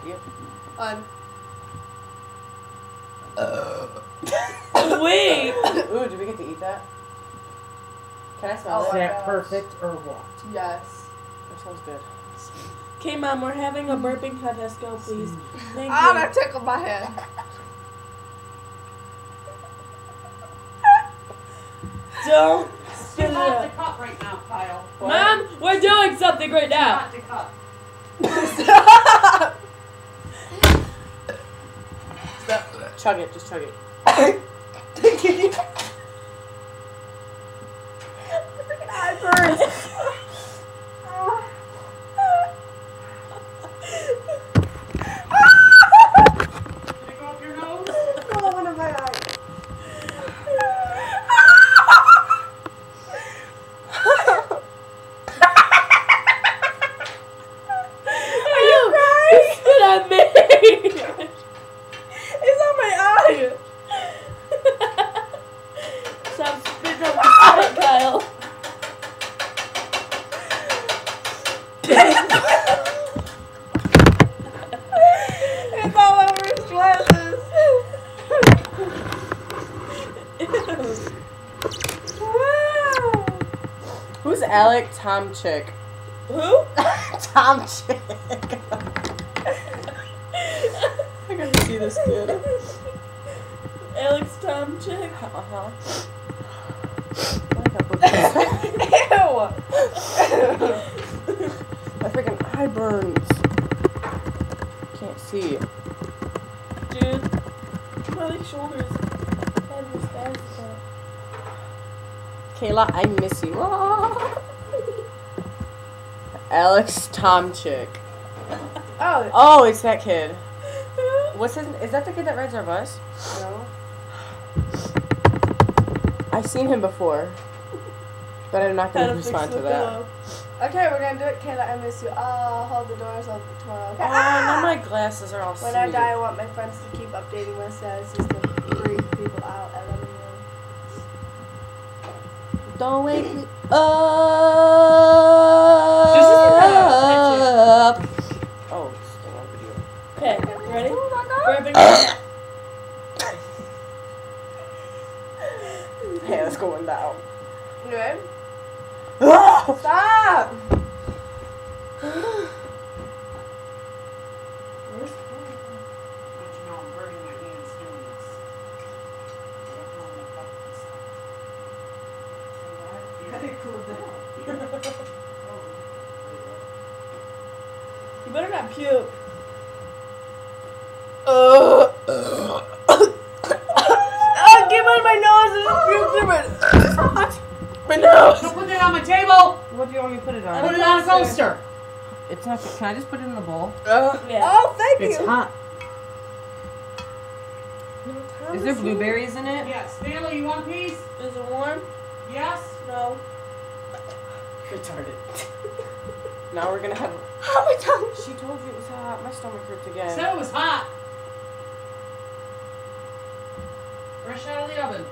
Yep. On. Wait. Ooh, did we get to eat that? Can I smell Oh it? Is my that gosh. perfect or what? Yes. That sounds good. Okay, Mom, we're having a burping contest. Go, please. Thank Ah, you. that tickled my head. Don't It's spit too it hot to out. cut right now, Kyle. Mom, we're doing something right Too now. hot to cut. Chug it, just chug it. I burst. Did it go up your nose? Oh, one of my eyes. Are you crying? You spit on me. It's on my eye. Stop spitting on my side, Kyle. It's all over his glasses. Who's Alec Tom Chick? Who? Tom Chick. I gotta see this kid. Alex Tom Chick. Uh-huh. Ew. My freaking eye burns. Can't see. Dude, my like shoulders had this bad stuff. Kayla, I miss you. Alex Tom Chick. Oh. Oh, it's that kid. What's his? Is that the kid that rides our bus? No. I've seen him before, but I'm not Had gonna a fix respond to with that. pillow. Okay, we're gonna do it. Kayla, I miss you. I'll hold the doors open tomorrow. Okay? Oh, now my glasses are all When I sweet. die, I want my friends to keep updating my status just to freak people out at any Don't wake me This isn't up. Oh, still on video. Okay, ready? Oh my god. Burping. Hey, it's going down. You ready? Oh! Stop! Where's Don't you know I'm burning my hands doing this? I don't know when the fuck this stuff. it cooled down. You better not puke. Oh, get out of my nose! It's puked my nose! Don't put that on my table! What do you want me to put it On on? Put it on a coaster! It's not. Can I just put it in the bowl? Yeah. Oh, thank It's you! hot. No, Tom Is there here. blueberries in it? Yes. Stanley, you want a piece? Is it warm? Yes? No. Retarded. Now we're gonna have. How many times? She told you it was hot. My stomach hurts I again. said it was hot. Fresh out of the oven.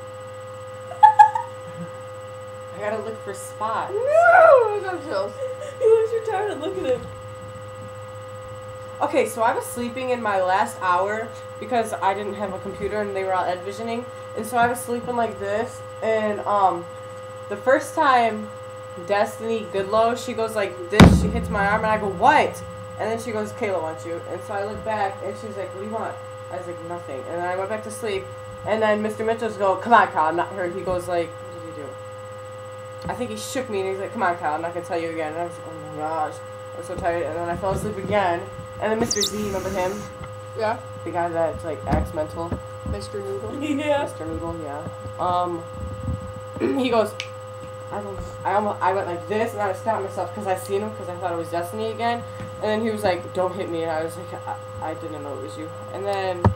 I gotta look for spots. No! I got chills. He looks retarded. Look at him. Okay, so I was sleeping in my last hour because I didn't have a computer and they were all ed visioning, and so I was sleeping like this. And the first time Destiny Goodlow, she goes like this. She hits my arm and I go, "What?" And then she goes, "Kayla wants you." And so I look back and she's like, "What do you want?" I was like, "Nothing." And then I went back to sleep. And then Mr. Mitchell's go, "Come on, Kyle, I'm not hurt." He goes like, "What did he do?" I think he shook me and he's like, "Come on, Kyle, I'm not gonna tell you again." And I was like, "Oh my gosh, I'm so tired." And then I fell asleep again. And then Mr. Z, remember him? Yeah. The guy that's like acts mental. Mr. Noodle. Yeah. Mr. Noodle, yeah. He goes, I went like this and I stopped myself because I seen him because I thought it was Destiny again. And then he was like, "Don't hit me," and I was like, I didn't know it was you. And then